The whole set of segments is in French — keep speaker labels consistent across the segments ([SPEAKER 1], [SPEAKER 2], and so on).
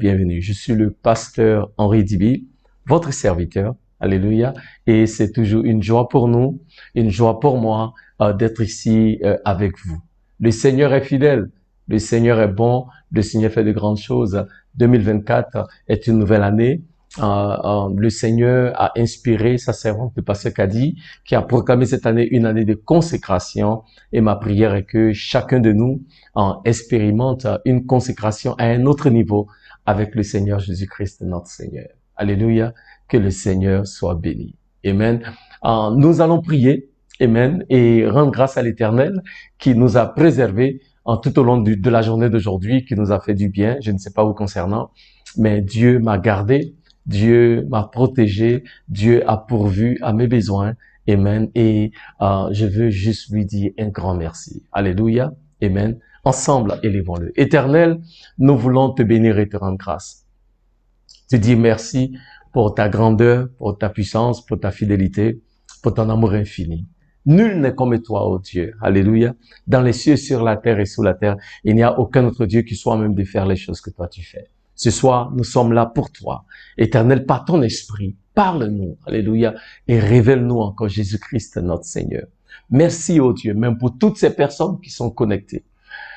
[SPEAKER 1] bienvenue. Je suis le pasteur Henri Dibi, votre serviteur. Alléluia. Et c'est toujours une joie pour nous, une joie pour moi d'être ici avec vous. Le Seigneur est fidèle, le Seigneur est bon, le Seigneur fait de grandes choses. 2024 est une nouvelle année. Le Seigneur a inspiré sa servante, le pasteur Kadi, qui a proclamé cette année une année de consécration. Et ma prière est que chacun de nous expérimente une consécration à un autre niveau avec le Seigneur Jésus-Christ, notre Seigneur. Alléluia. Que le Seigneur soit béni. Amen. Nous allons prier. Amen. Et rendre grâce à l'Éternel qui nous a préservés tout au long de la journée d'aujourd'hui, qui nous a fait du bien. Je ne sais pas vous concernant, mais Dieu m'a gardé. Dieu m'a protégé, Dieu a pourvu à mes besoins, amen, et je veux juste lui dire un grand merci. Alléluia, amen. Ensemble, élevons-le. Éternel, nous voulons te bénir et te rendre grâce. Te dire merci pour ta grandeur, pour ta puissance, pour ta fidélité, pour ton amour infini. Nul n'est comme toi, ô Dieu. Alléluia. Dans les cieux, sur la terre et sous la terre, il n'y a aucun autre Dieu qui soit même de faire les choses que toi tu fais. Ce soir, nous sommes là pour toi. Éternel, par ton esprit, parle-nous, alléluia, et révèle-nous encore Jésus-Christ, notre Seigneur. Merci, ô Dieu, même pour toutes ces personnes qui sont connectées.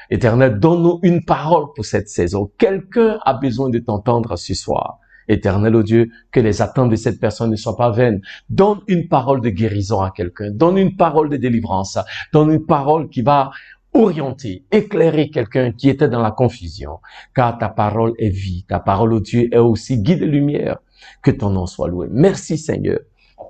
[SPEAKER 1] Éternel, donne-nous une parole pour cette saison. Quelqu'un a besoin de t'entendre ce soir. Éternel, ô Dieu, que les attentes de cette personne ne soient pas vaines. Donne une parole de guérison à quelqu'un. Donne une parole de délivrance. Donne une parole qui va orienter, éclairer quelqu'un qui était dans la confusion. Car ta parole est vie. Ta parole, ô Dieu, est aussi guide et lumière. Que ton nom soit loué. Merci, Seigneur.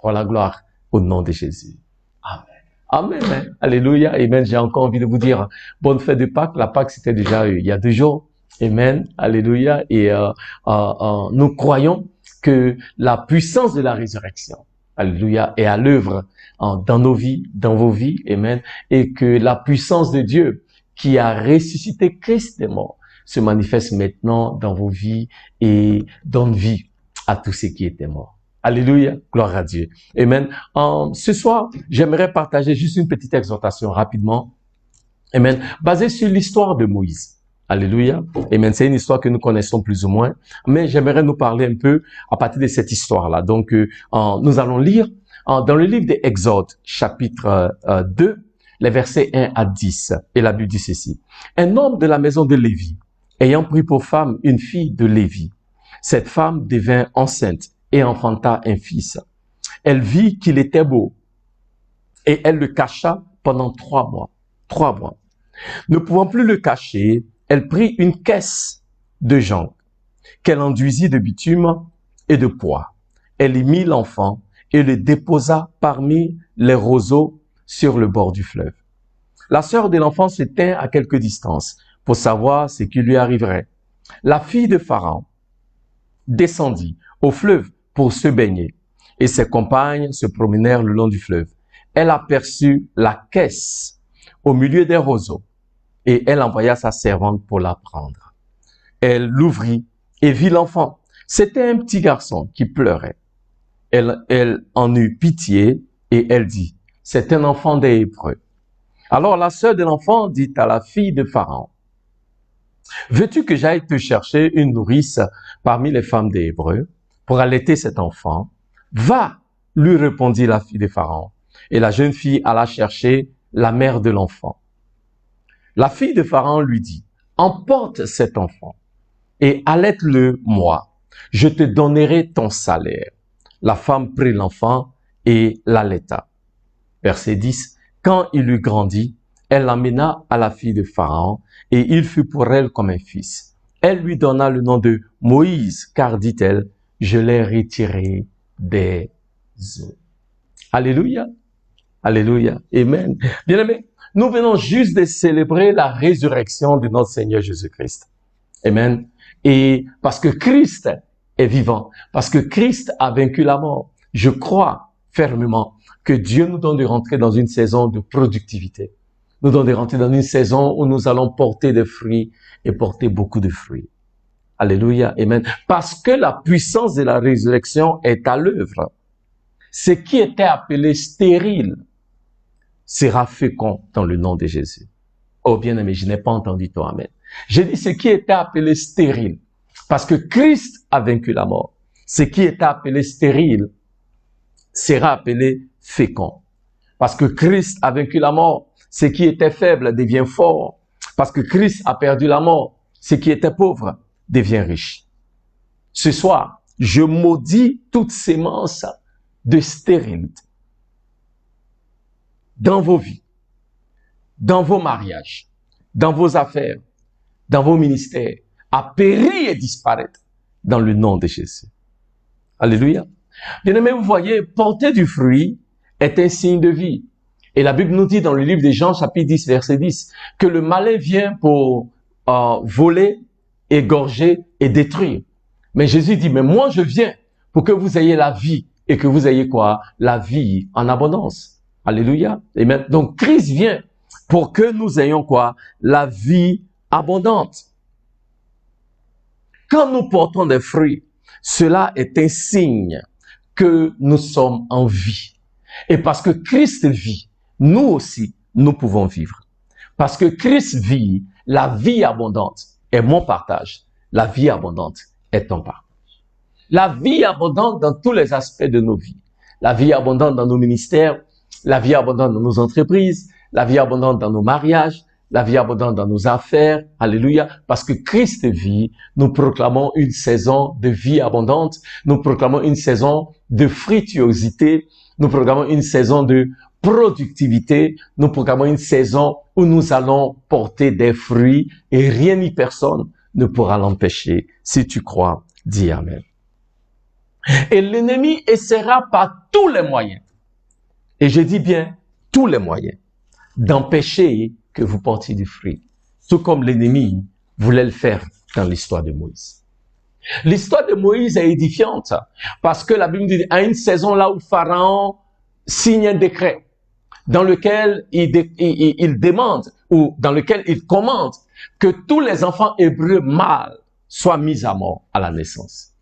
[SPEAKER 1] Pour la gloire au nom de Jésus. Amen. Amen. Alléluia. Amen. J'ai encore envie de vous dire bonne fête de Pâques. La Pâques, c'était déjà il y a 2 jours. Amen. Alléluia. Et nous croyons que la puissance de la résurrection, alléluia, est à l'œuvre dans nos vies, dans vos vies. Amen. Et que la puissance de Dieu qui a ressuscité Christ des morts se manifeste maintenant dans vos vies et donne vie à tous ceux qui étaient morts. Alléluia. Gloire à Dieu. Amen. Ce soir, j'aimerais partager juste une petite exhortation rapidement. Amen. Basée sur l'histoire de Moïse. Alléluia. Amen. C'est une histoire que nous connaissons plus ou moins, mais j'aimerais nous parler un peu à partir de cette histoire-là. Donc, nous allons lire dans le livre des Exodes, chapitre 2, les versets 1 à 10. Et la Bible dit ceci. Un homme de la maison de Lévi, ayant pris pour femme une fille de Lévi, cette femme devint enceinte et enfanta un fils. Elle vit qu'il était beau et elle le cacha pendant 3 mois. 3 mois. Ne pouvant plus le cacher, elle prit une caisse de jonc qu'elle enduisit de bitume et de poix. Elle y mit l'enfant et le déposa parmi les roseaux sur le bord du fleuve. La sœur de l'enfant se tint à quelque distance pour savoir ce qui lui arriverait. La fille de Pharaon descendit au fleuve pour se baigner et ses compagnes se promenèrent le long du fleuve. Elle aperçut la caisse au milieu des roseaux et elle envoya sa servante pour la prendre. Elle l'ouvrit et vit l'enfant. C'était un petit garçon qui pleurait. Elle en eut pitié et elle dit, c'est un enfant des Hébreux. Alors la sœur de l'enfant dit à la fille de Pharaon, veux-tu que j'aille te chercher une nourrice parmi les femmes des Hébreux pour allaiter cet enfant? Va, lui répondit la fille de Pharaon. Et la jeune fille alla chercher la mère de l'enfant. La fille de Pharaon lui dit, emporte cet enfant et allaite-le moi. Je te donnerai ton salaire. La femme prit l'enfant et l'allaita. Verset 10. Quand il eut grandi, elle l'amena à la fille de Pharaon et il fut pour elle comme un fils. Elle lui donna le nom de Moïse, car dit-elle, je l'ai retiré des eaux. Alléluia. Alléluia. Amen. Bien-aimés, nous venons juste de célébrer la résurrection de notre Seigneur Jésus-Christ. Amen. Et parce que Christ est vivant, parce que Christ a vaincu la mort, je crois fermement que Dieu nous donne de rentrer dans une saison de productivité. Nous donne de rentrer dans une saison où nous allons porter des fruits et porter beaucoup de fruits. Alléluia. Amen. Parce que la puissance de la résurrection est à l'œuvre. Ce qui était appelé stérile sera fécond dans le nom de Jésus. Oh bien-aimé, je n'ai pas entendu ton amen. J'ai dit ce qui était appelé stérile Parce que Christ a vaincu la mort. Ce qui était appelé stérile sera appelé fécond. Parce que Christ a vaincu la mort. Ce qui était faible devient fort. Parce que Christ a perdu la mort. Ce qui était pauvre devient riche. Ce soir, je maudis toute sémence de stérilité dans vos vies, dans vos mariages, dans vos affaires, dans vos ministères, à périr et disparaître dans le nom de Jésus. Alléluia. Bien-aimés, vous voyez, porter du fruit est un signe de vie. Et la Bible nous dit dans le livre de Jean, chapitre 10, verset 10, que le malin vient pour voler, égorger et détruire. Mais Jésus dit, mais moi je viens pour que vous ayez la vie et que vous ayez quoi? La vie en abondance. Alléluia. Amen. Donc Christ vient pour que nous ayons quoi? La vie abondante. Quand nous portons des fruits, cela est un signe que nous sommes en vie. Et parce que Christ vit, nous aussi, nous pouvons vivre. Parce que Christ vit, la vie abondante est mon partage. La vie abondante est ton partage. La vie abondante dans tous les aspects de nos vies. La vie abondante dans nos ministères, la vie abondante dans nos entreprises, la vie abondante dans nos mariages, la vie abondante dans nos affaires. Alléluia. Parce que Christ vit, nous proclamons une saison de vie abondante. Nous proclamons une saison de fructuosité. Nous proclamons une saison de productivité. Nous proclamons une saison où nous allons porter des fruits et rien ni personne ne pourra l'empêcher. Si tu crois, dis Amen. Et l'ennemi essaiera par tous les moyens, et je dis bien tous les moyens, d'empêcher que vous portiez du fruit. Tout comme l'ennemi voulait le faire dans l'histoire de Moïse. L'histoire de Moïse est édifiante parce que la Bible dit à une saison là où Pharaon signe un décret dans lequel il demande ou dans lequel il commande que tous les enfants hébreux mâles soient mis à mort à la naissance.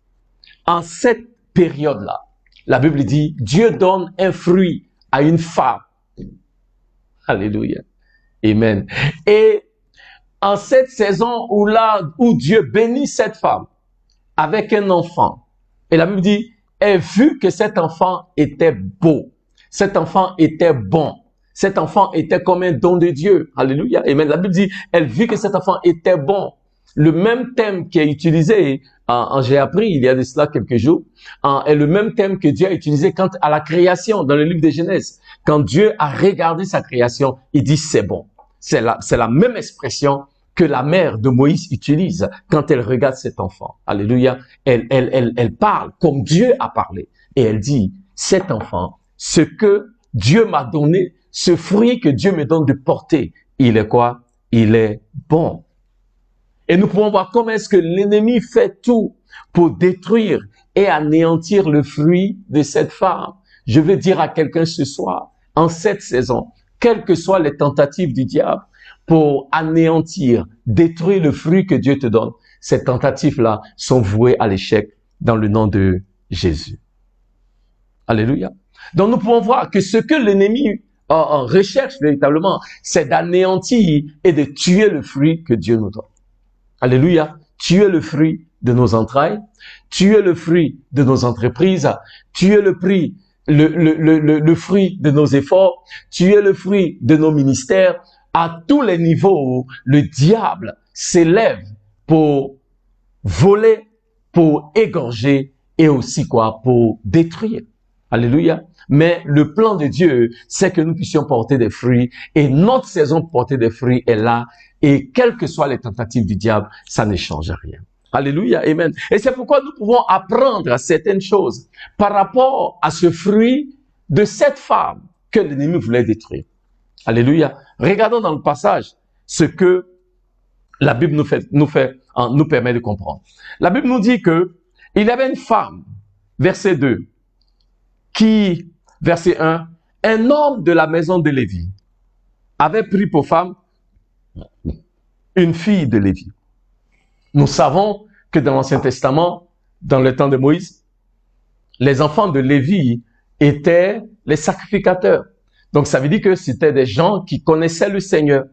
[SPEAKER 1] En cette période-là, la Bible dit Dieu donne un fruit à une femme. Alléluia. Amen. Et en cette saison où Dieu bénit cette femme avec un enfant, et la Bible dit, elle vu que cet enfant était beau, cet enfant était bon, cet enfant était comme un don de Dieu. Alléluia. Amen. La Bible dit, elle vit que cet enfant était bon. Le même thème qui est utilisé, j'ai appris il y a de cela quelques jours, est le même thème que Dieu a utilisé quand à la création, dans le livre de Genèse. Quand Dieu a regardé sa création, il dit c'est bon. C'est la même expression que la mère de Moïse utilise quand elle regarde cet enfant. Alléluia. Elle parle comme Dieu a parlé. Et elle dit, cet enfant, ce que Dieu m'a donné, ce fruit que Dieu me donne de porter, il est quoi? Il est bon. Et nous pouvons voir comment est-ce que l'ennemi fait tout pour détruire et anéantir le fruit de cette femme. Je veux dire à quelqu'un ce soir, en cette saison, quelles que soient les tentatives du diable pour anéantir, détruire le fruit que Dieu te donne, ces tentatives-là sont vouées à l'échec dans le nom de Jésus. Alléluia. Donc nous pouvons voir que ce que l'ennemi recherche véritablement, c'est d'anéantir et de tuer le fruit que Dieu nous donne. Alléluia. Tuer le fruit de nos entrailles, tuer le fruit de nos entreprises, tuer le fruit de nos efforts, tuer le fruit de nos ministères. À tous les niveaux, le diable s'élève pour voler, pour égorger et aussi quoi? Pour détruire. Alléluia. Mais le plan de Dieu, c'est que nous puissions porter des fruits et notre saison de porter des fruits est là. Et quelles que soient les tentatives du diable, ça ne change rien. Alléluia, amen. Et c'est pourquoi nous pouvons apprendre certaines choses par rapport à ce fruit de cette femme que l'ennemi voulait détruire. Alléluia. Regardons dans le passage ce que la Bible nous permet de comprendre. La Bible nous dit que il y avait une femme, verset 2, verset 1, un homme de la maison de Lévi avait pris pour femme une fille de Lévi. Nous savons que dans l'Ancien Testament, dans le temps de Moïse, les enfants de Lévi étaient les sacrificateurs. Donc ça veut dire que c'était des gens qui connaissaient le Seigneur.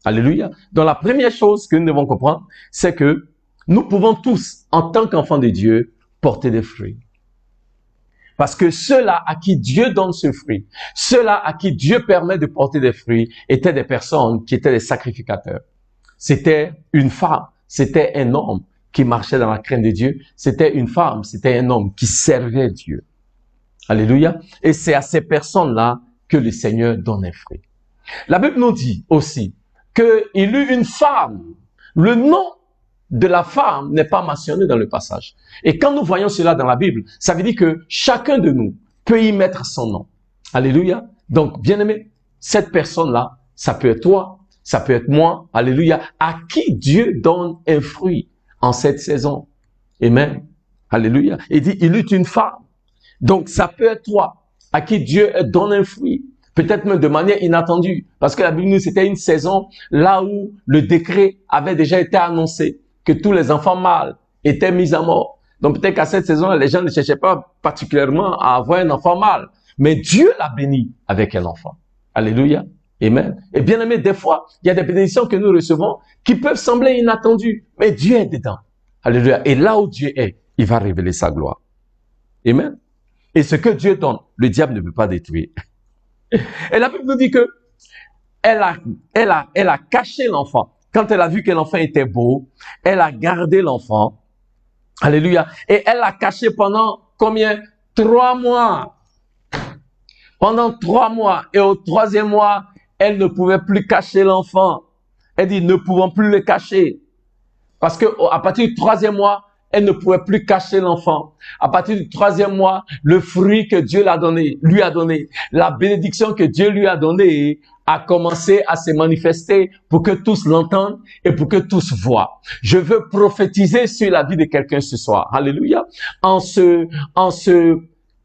[SPEAKER 1] Alléluia. Donc la première chose que nous devons comprendre, c'est que nous pouvons tous, en tant qu'enfants de Dieu, porter des fruits. Parce que ceux-là à qui Dieu donne ce fruit, ceux-là à qui Dieu permet de porter des fruits, étaient des personnes qui étaient des sacrificateurs. C'était une femme, c'était un homme qui marchait dans la crainte de Dieu, c'était une femme, c'était un homme qui servait Dieu. Alléluia. Et c'est à ces personnes-là que le Seigneur donne un fruit. La Bible nous dit aussi qu'il eut une femme. Le nom de la femme n'est pas mentionné dans le passage. Et quand nous voyons cela dans la Bible, ça veut dire que chacun de nous peut y mettre son nom. Alléluia. Donc, bien-aimé, cette personne-là, ça peut être toi, ça peut être moi, alléluia, à qui Dieu donne un fruit en cette saison. Amen. Alléluia. Il dit, il eut une femme. Donc, ça peut être toi, à qui Dieu donne un fruit. Peut-être même de manière inattendue. Parce que la Bible nous, c'était une saison là où le décret avait déjà été annoncé, que tous les enfants mâles étaient mis à mort. Donc, peut-être qu'à cette saison, les gens ne cherchaient pas particulièrement à avoir un enfant mâle. Mais Dieu l'a béni avec un enfant. Alléluia. Amen. Et bien aimé, des fois, il y a des bénédictions que nous recevons qui peuvent sembler inattendues. Mais Dieu est dedans. Alléluia. Et là où Dieu est, il va révéler sa gloire. Amen. Et ce que Dieu donne, le diable ne peut pas détruire. Et la Bible nous dit que elle a caché l'enfant. Quand elle a vu que l'enfant était beau, elle a gardé l'enfant. Alléluia. Et elle l'a caché pendant combien? 3 mois. Pendant 3 mois. Et au 3e mois, elle ne pouvait plus cacher l'enfant. Elle dit, ne pouvons plus le cacher. Parce que à partir du 3e mois, elle ne pouvait plus cacher l'enfant. À partir du 3e mois, le fruit que Dieu lui a donné, la bénédiction que Dieu lui a donnée, a commencé à se manifester pour que tous l'entendent et pour que tous voient. Je veux prophétiser sur la vie de quelqu'un ce soir. Alléluia. En ce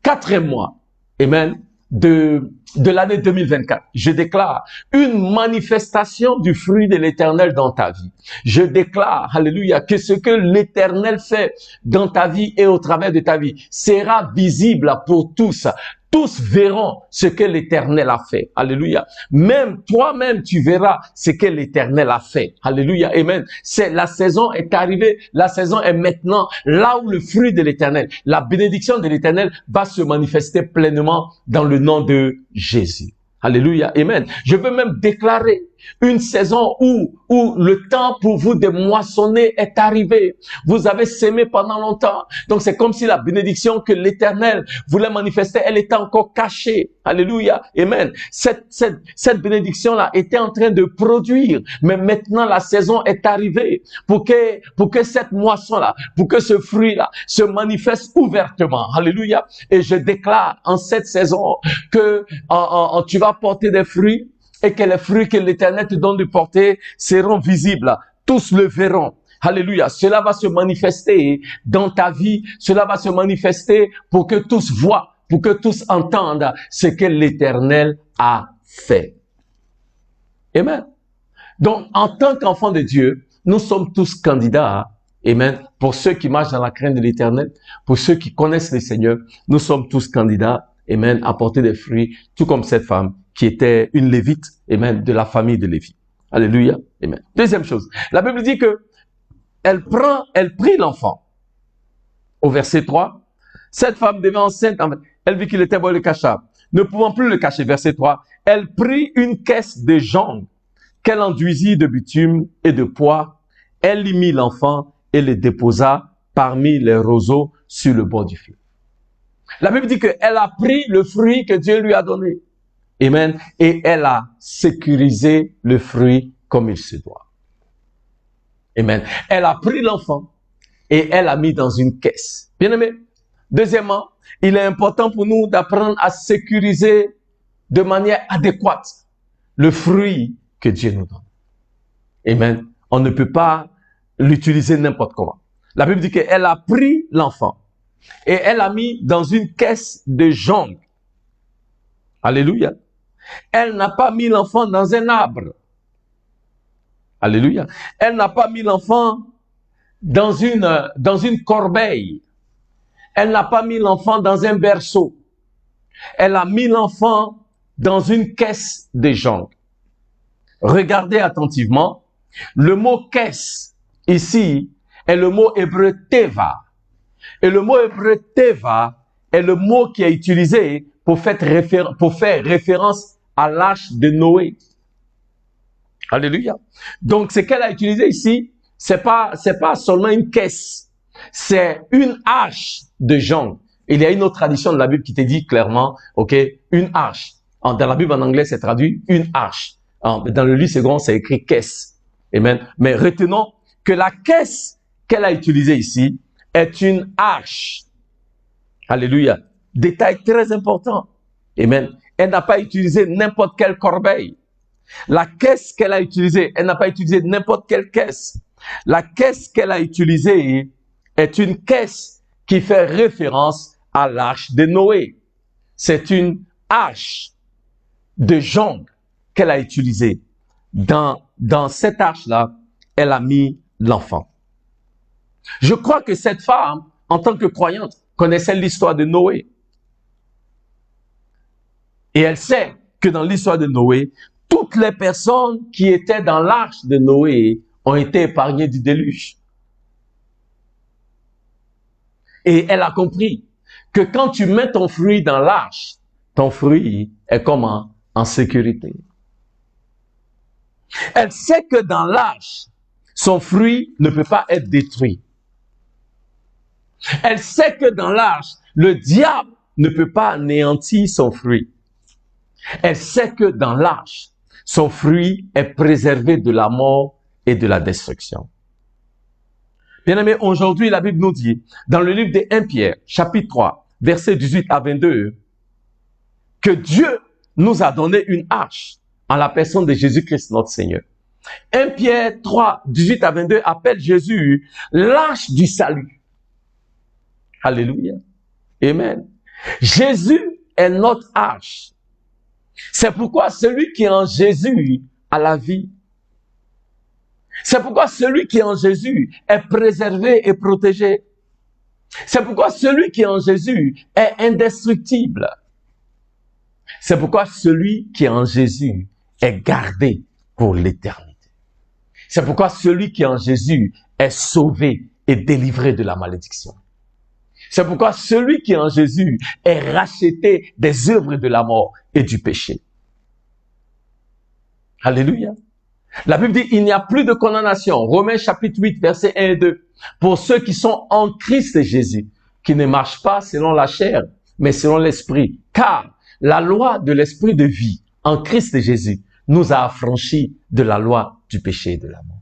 [SPEAKER 1] 4e mois, amen, de l'année 2024, je déclare une manifestation du fruit de l'Éternel dans ta vie. Je déclare, alléluia, que ce que l'Éternel fait dans ta vie et au travers de ta vie sera visible pour tous. Tous verront ce que l'Éternel a fait. Alléluia. Même toi-même, tu verras ce que l'Éternel a fait. Alléluia. Amen. La saison est arrivée. La saison est maintenant là où le fruit de l'Éternel, la bénédiction de l'Éternel va se manifester pleinement dans le nom de Jésus. Alléluia. Amen. Je veux même déclarer une saison où le temps pour vous de moissonner est arrivé. Vous avez sémé pendant longtemps. Donc c'est comme si la bénédiction que l'Éternel voulait manifester, elle était encore cachée. Alléluia. Amen. Cette bénédiction-là était en train de produire. Mais maintenant la saison est arrivée pour que cette moisson-là, pour que ce fruit-là se manifeste ouvertement. Alléluia. Et je déclare en cette saison que tu vas porter des fruits et que les fruits que l'Éternel te donne de porter seront visibles. Tous le verront. Alléluia. Cela va se manifester dans ta vie. Cela va se manifester pour que tous voient, pour que tous entendent ce que l'Éternel a fait. Amen. Donc, en tant qu'enfants de Dieu, nous sommes tous candidats. Amen. Pour ceux qui marchent dans la crainte de l'Éternel, pour ceux qui connaissent le Seigneur, nous sommes tous candidats. Amen. À porter des fruits, tout comme cette femme qui était une lévite, amen, de la famille de Lévi. Alléluia, amen. Deuxième chose, la Bible dit que elle prit l'enfant. Au verset 3, cette femme devint enceinte, elle vit qu'il était beau le cacha. Ne pouvant plus le cacher, verset 3, elle prit une caisse de jonc qu'elle enduisit de bitume et de pois. Elle y mit l'enfant et le déposa parmi les roseaux sur le bord du fleuve. La Bible dit qu'elle a pris le fruit que Dieu lui a donné. Amen. Et elle a sécurisé le fruit comme il se doit. Amen. Elle a pris l'enfant et elle l'a mis dans une caisse. Bien aimé. Deuxièmement, il est important pour nous d'apprendre à sécuriser de manière adéquate le fruit que Dieu nous donne. Amen. On ne peut pas l'utiliser n'importe comment. La Bible dit qu'elle a pris l'enfant et elle l'a mis dans une caisse de jonc. Alléluia. Elle n'a pas mis l'enfant dans un arbre. Alléluia. Elle n'a pas mis l'enfant dans une corbeille. Elle n'a pas mis l'enfant dans un berceau. Elle a mis l'enfant dans une caisse de jonc. Regardez attentivement. Le mot caisse, ici, est le mot hébreu teva. Et le mot hébreu teva est le mot qui est utilisé pour faire référence à l'arche de Noé. Alléluia. Donc, ce qu'elle a utilisé ici, c'est pas seulement une caisse, c'est une arche de jonc. Il y a une autre tradition de la Bible qui te dit clairement, ok, une arche. Dans la Bible en anglais, c'est traduit une arche. Dans le livre second, c'est écrit caisse. Amen. Mais retenons que la caisse qu'elle a utilisée ici est une arche. Alléluia. Détail très important. Amen. Elle n'a pas utilisé n'importe quelle corbeille. La caisse qu'elle a utilisée, elle n'a pas utilisé n'importe quelle caisse. La caisse qu'elle a utilisée est une caisse qui fait référence à l'arche de Noé. C'est une arche de jonc qu'elle a utilisée. Dans cette arche-là, elle a mis l'enfant. Je crois que cette femme, en tant que croyante, connaissait l'histoire de Noé. Et elle sait que dans l'histoire de Noé, toutes les personnes qui étaient dans l'arche de Noé ont été épargnées du déluge. Et elle a compris que quand tu mets ton fruit dans l'arche, ton fruit est comment? En sécurité. Elle sait que dans l'arche, son fruit ne peut pas être détruit. Elle sait que dans l'arche, le diable ne peut pas anéantir son fruit. Elle sait que dans l'arche, son fruit est préservé de la mort et de la destruction. Bien-aimés, aujourd'hui, la Bible nous dit, dans le livre de 1 Pierre, chapitre 3, versets 18 à 22, que Dieu nous a donné une arche en la personne de Jésus-Christ, notre Seigneur. 1 Pierre 3, 18 à 22 appelle Jésus l'arche du salut. Alléluia. Amen. Jésus est notre arche. C'est pourquoi celui qui est en Jésus a la vie. C'est pourquoi celui qui est en Jésus est préservé et protégé. C'est pourquoi celui qui est en Jésus est indestructible. C'est pourquoi celui qui est en Jésus est gardé pour l'éternité. C'est pourquoi celui qui est en Jésus est sauvé et délivré de la malédiction. C'est pourquoi celui qui est en Jésus est racheté des œuvres de la mort et du péché. Alléluia. La Bible dit, il n'y a plus de condamnation. Romains chapitre 8, versets 1 et 2. Pour ceux qui sont en Christ Jésus, qui ne marchent pas selon la chair, mais selon l'esprit. Car la loi de l'esprit de vie en Christ Jésus nous a affranchis de la loi du péché et de la mort.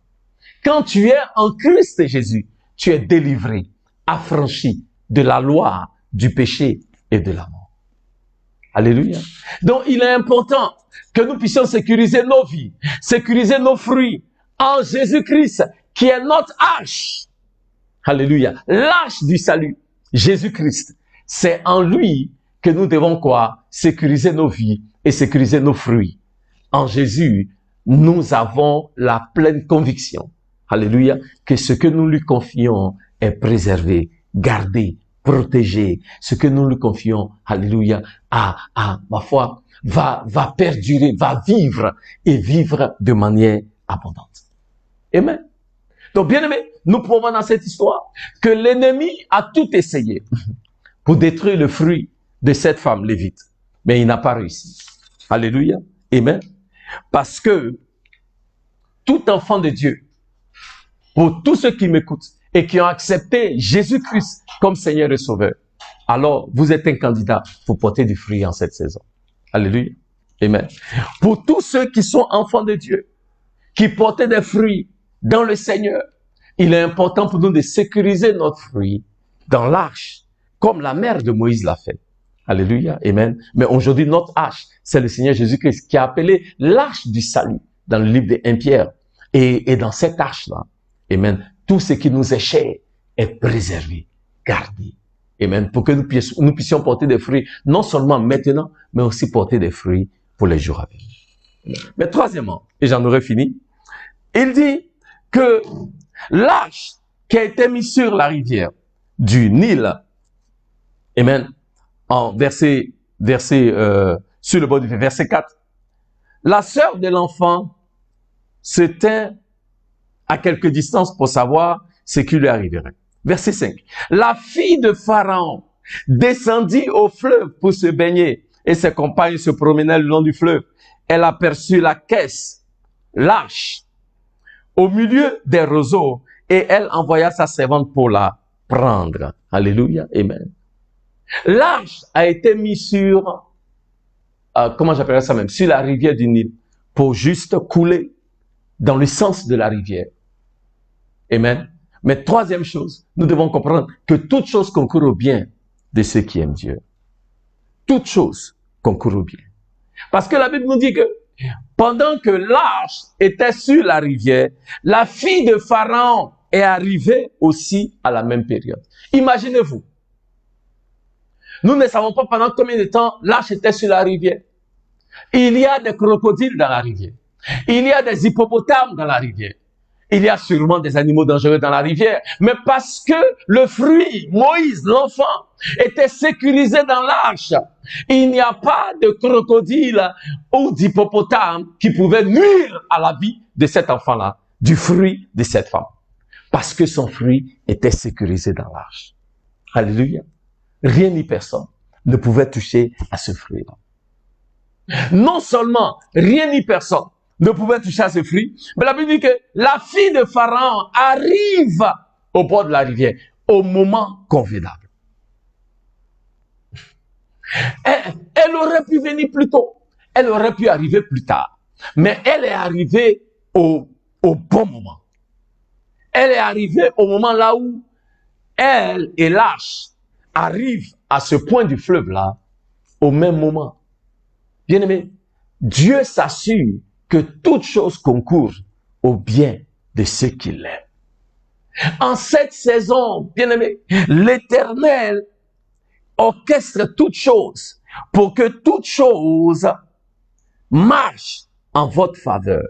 [SPEAKER 1] Quand tu es en Christ Jésus, tu es délivré, affranchi de la loi du péché et de la mort. Alléluia. Donc, il est important que nous puissions sécuriser nos vies, sécuriser nos fruits en Jésus-Christ, qui est notre arche. Alléluia. L'arche du salut, Jésus-Christ. C'est en lui que nous devons quoi? Sécuriser nos vies et sécuriser nos fruits. En Jésus, nous avons la pleine conviction, alléluia, que ce que nous lui confions est préservé, gardé, protégé. Ce que nous lui confions, alléluia, ma foi, va perdurer, va vivre et vivre de manière abondante. Amen. Donc, bien aimé, nous prouvons dans cette histoire que l'ennemi a tout essayé pour détruire le fruit de cette femme lévite. Mais il n'a pas réussi. Alléluia. Amen. Parce que tout enfant de Dieu, pour tous ceux qui m'écoutent et qui ont accepté Jésus-Christ comme Seigneur et Sauveur, alors vous êtes un candidat pour porter du fruit en cette saison. Alléluia. Amen. Pour tous ceux qui sont enfants de Dieu, qui portaient des fruits dans le Seigneur, il est important pour nous de sécuriser notre fruit dans l'arche, comme la mère de Moïse l'a fait. Alléluia. Amen. Mais aujourd'hui, notre arche, c'est le Seigneur Jésus-Christ qui a appelé l'arche du salut dans le livre de 1 Pierre. Et dans cette arche-là, amen, tout ce qui nous est cher est préservé, gardé. Amen. Pour que nous puissions porter des fruits, non seulement maintenant, mais aussi porter des fruits pour les jours à venir. Mais troisièmement, et j'en aurai fini, il dit que l'arche qui a été mise sur la rivière du Nil, amen, en verset sur le bord du verset 4, la sœur de l'enfant se tint à quelque distance pour savoir ce qui lui arriverait. Verset 5. La fille de Pharaon descendit au fleuve pour se baigner et ses compagnes se promenaient le long du fleuve. Elle aperçut la caisse, l'arche, au milieu des roseaux et elle envoya sa servante pour la prendre. Alléluia, amen. L'arche a été mise sur, comment j'appellerais ça même, sur la rivière du Nil pour juste couler dans le sens de la rivière. Amen. Mais troisième chose, nous devons comprendre que toute chose concourt au bien de ceux qui aiment Dieu. Toute chose concourt au bien. Parce que la Bible nous dit que pendant que l'arche était sur la rivière, la fille de Pharaon est arrivée aussi à la même période. Imaginez-vous. Nous ne savons pas pendant combien de temps l'arche était sur la rivière. Il y a des crocodiles dans la rivière. Il y a des hippopotames dans la rivière. Il y a sûrement des animaux dangereux dans la rivière. Mais parce que le fruit, Moïse, l'enfant, était sécurisé dans l'arche, il n'y a pas de crocodile ou d'hippopotame qui pouvait nuire à la vie de cet enfant-là, du fruit de cette femme. Parce que son fruit était sécurisé dans l'arche. Alléluia. Rien ni personne ne pouvait toucher à ce fruit-là. Non seulement rien ni personne ne pouvait toucher à ce fruit, mais la Bible dit que la fille de Pharaon arrive au bord de la rivière au moment convenable. Elle aurait pu venir plus tôt, elle aurait pu arriver plus tard, mais elle est arrivée au bon moment. Elle est arrivée au moment là où elle et l'arche arrivent à ce point du fleuve-là au même moment. Bien-aimé, Dieu s'assure que toute chose concourt au bien de ceux qui l'aiment. En cette saison, bien-aimé, l'Éternel orchestre toutes choses pour que toutes choses marchent en votre faveur.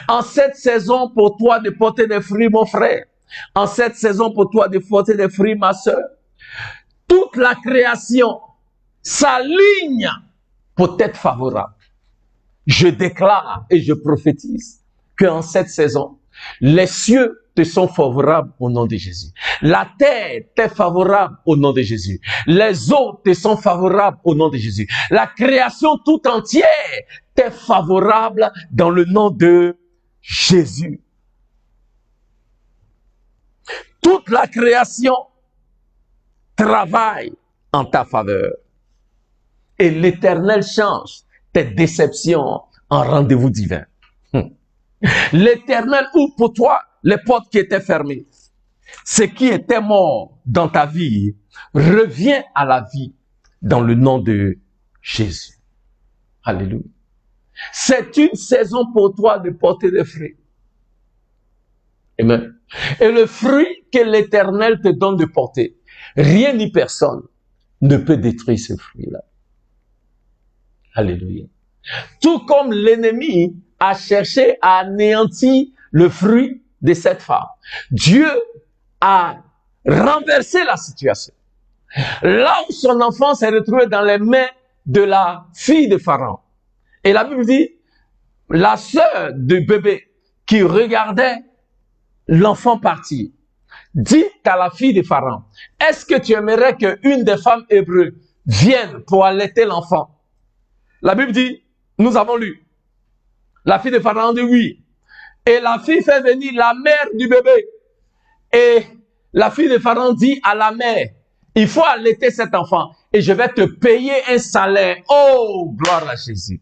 [SPEAKER 1] En cette saison, pour toi de porter des fruits, mon frère, en cette saison, pour toi de porter des fruits, ma sœur, toute la création s'aligne pour être favorable. Je déclare et je prophétise qu'en cette saison, les cieux te sont favorables au nom de Jésus. La terre t'est favorable au nom de Jésus. Les eaux te sont favorables au nom de Jésus. La création tout entière t'est favorable dans le nom de Jésus. Toute la création travaille en ta faveur. Et l'Éternel change tes déceptions en rendez-vous divin. L'Éternel ouvre pour toi les portes qui étaient fermées. Ce qui était mort dans ta vie revient à la vie dans le nom de Jésus. Alléluia. C'est une saison pour toi de porter des fruits. Amen. Et le fruit que l'Éternel te donne de porter, rien ni personne ne peut détruire ce fruit-là. Alléluia. Tout comme l'ennemi a cherché à anéantir le fruit de cette femme, Dieu a renversé la situation. Là où son enfant s'est retrouvé dans les mains de la fille de Pharaon. Et la Bible dit, la sœur du bébé qui regardait l'enfant partir, dit à la fille de Pharaon, est-ce que tu aimerais qu'une des femmes hébreues vienne pour allaiter l'enfant? La Bible dit, nous avons lu. La fille de Pharaon dit oui. Et la fille fait venir la mère du bébé. Et la fille de Pharaon dit à la mère, il faut allaiter cet enfant et je vais te payer un salaire. Oh, gloire à Jésus.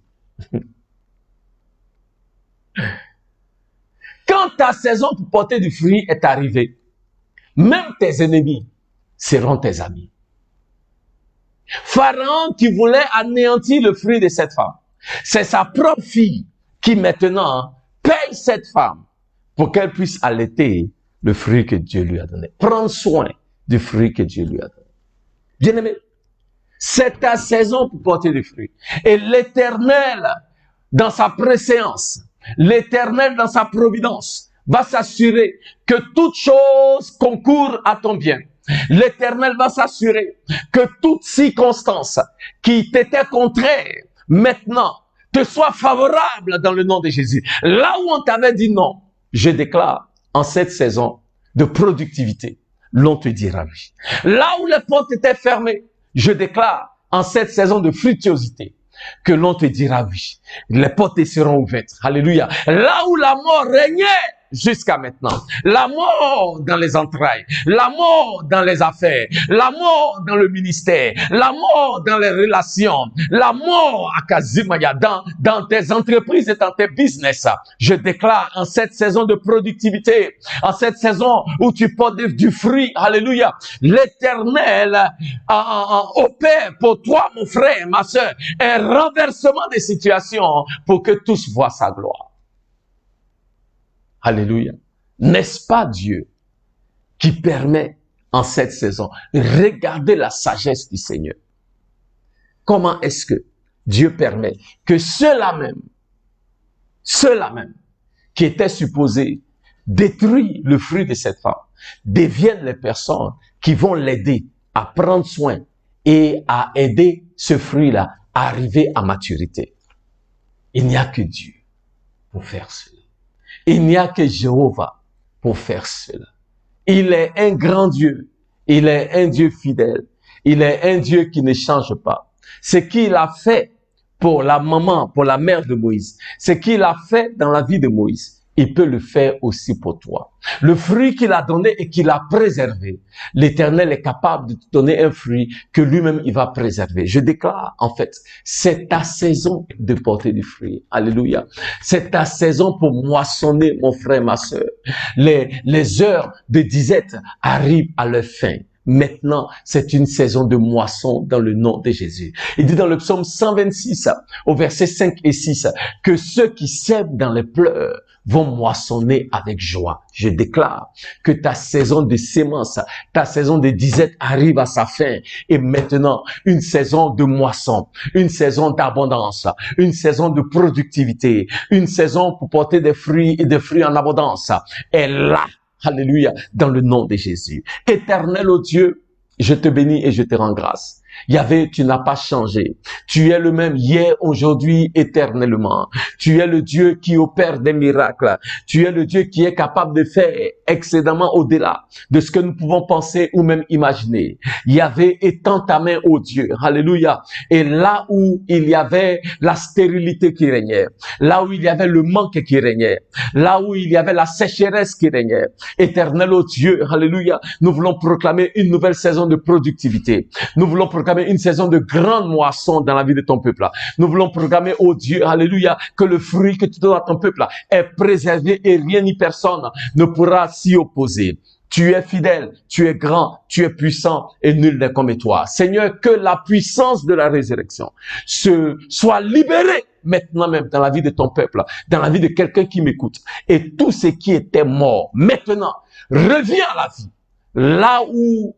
[SPEAKER 1] Quand ta saison pour porter du fruit est arrivée, même tes ennemis seront tes amis. Pharaon qui voulait anéantir le fruit de cette femme, c'est sa propre fille qui maintenant paye cette femme pour qu'elle puisse allaiter le fruit que Dieu lui a donné. Prendre soin du fruit que Dieu lui a donné. Bien-aimé, c'est ta saison pour porter du fruit. Et l'Éternel, dans sa préséance, l'Éternel, dans sa providence, va s'assurer que toute chose concourt à ton bien. L'Éternel va s'assurer que toute circonstance qui t'était contraire, maintenant, te soit favorable dans le nom de Jésus. Là où on t'avait dit non, je déclare, en cette saison de productivité, l'on te dira oui. Là où les portes étaient fermées, je déclare en cette saison de fructuosité que l'on te dira oui. Les portes seront ouvertes. Alléluia. Là où la mort régnait jusqu'à maintenant, la mort dans les entrailles, la mort dans les affaires, la mort dans le ministère, la mort dans les relations, la mort à Kazimaya dans tes entreprises et dans tes business. Je déclare en cette saison de productivité, en cette saison où tu portes du fruit, alléluia, l'Éternel opère pour toi, mon frère, ma soeur, un renversement des situations pour que tous voient sa gloire. Alléluia. N'est-ce pas Dieu qui permet en cette saison, regardez la sagesse du Seigneur. Comment est-ce que Dieu permet que ceux-là même qui étaient supposés détruire le fruit de cette femme, deviennent les personnes qui vont l'aider à prendre soin et à aider ce fruit-là à arriver à maturité. Il n'y a que Dieu pour faire cela. Il n'y a que Jéhovah pour faire cela. Il est un grand Dieu. Il est un Dieu fidèle. Il est un Dieu qui ne change pas. Ce qu'il a fait pour la maman, pour la mère de Moïse, ce qu'il a fait dans la vie de Moïse, il peut le faire aussi pour toi. Le fruit qu'il a donné et qu'il a préservé, l'Éternel est capable de te donner un fruit que lui-même il va préserver. Je déclare, en fait, c'est ta saison de porter du fruit. Alléluia. C'est ta saison pour moissonner, mon frère, ma soeur. Les heures de disette arrivent à leur fin. Maintenant, c'est une saison de moisson dans le nom de Jésus. Il dit dans le psaume 126, au verset 5 et 6, que ceux qui sèment dans les pleurs vont moissonner avec joie. Je déclare que ta saison de sémence, ta saison de disette arrive à sa fin. Et maintenant, une saison de moisson, une saison d'abondance, une saison de productivité, une saison pour porter des fruits et des fruits en abondance est là. Alléluia, dans le nom de Jésus. Éternel, ô Dieu, je te bénis et je te rends grâce. Yahvé, tu n'as pas changé. Tu es le même hier, aujourd'hui, éternellement. Tu es le Dieu qui opère des miracles. Tu es le Dieu qui est capable de faire excédemment au-delà de ce que nous pouvons penser ou même imaginer. Yahvé, étends ta main, ô Dieu. Alléluia. Et là où il y avait la stérilité qui régnait, là où il y avait le manque qui régnait, là où il y avait la sécheresse qui régnait, éternel, ô Dieu, alléluia, nous voulons proclamer une nouvelle saison de productivité. Nous voulons proclamer une saison de grande moisson dans la vie de ton peuple. Nous voulons proclamer, oh Dieu, alléluia, que le fruit que tu donnes à ton peuple est préservé et rien ni personne ne pourra s'y opposer. Tu es fidèle, tu es grand, tu es puissant et nul n'est comme toi. Seigneur, que la puissance de la résurrection soit libérée maintenant même dans la vie de ton peuple, dans la vie de quelqu'un qui m'écoute. Et tout ce qui était mort, maintenant, revient à la vie. Là où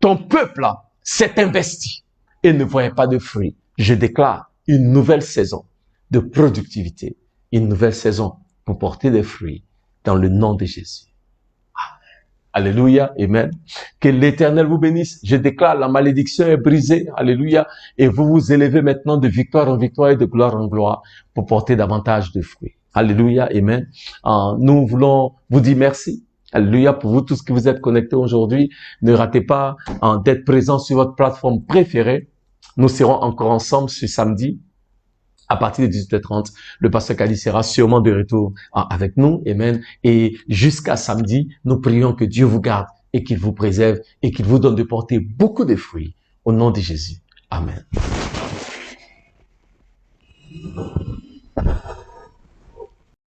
[SPEAKER 1] ton peuple s'est investi et ne voyait pas de fruits. Je déclare une nouvelle saison de productivité, une nouvelle saison pour porter des fruits dans le nom de Jésus. Amen. Alléluia, amen. Que l'Éternel vous bénisse. Je déclare la malédiction est brisée. Alléluia. Et vous vous élevez maintenant de victoire en victoire et de gloire en gloire pour porter davantage de fruits. Alléluia, amen. Nous voulons vous dire merci. Alléluia, pour vous tous qui vous êtes connectés aujourd'hui, ne ratez pas d'être présents sur votre plateforme préférée. Nous serons encore ensemble ce samedi à partir de 18h30. Le pasteur Kali sera sûrement de retour avec nous. Amen. Et jusqu'à samedi, nous prions que Dieu vous garde et qu'il vous préserve et qu'il vous donne de porter beaucoup de fruits. Au nom de Jésus. Amen.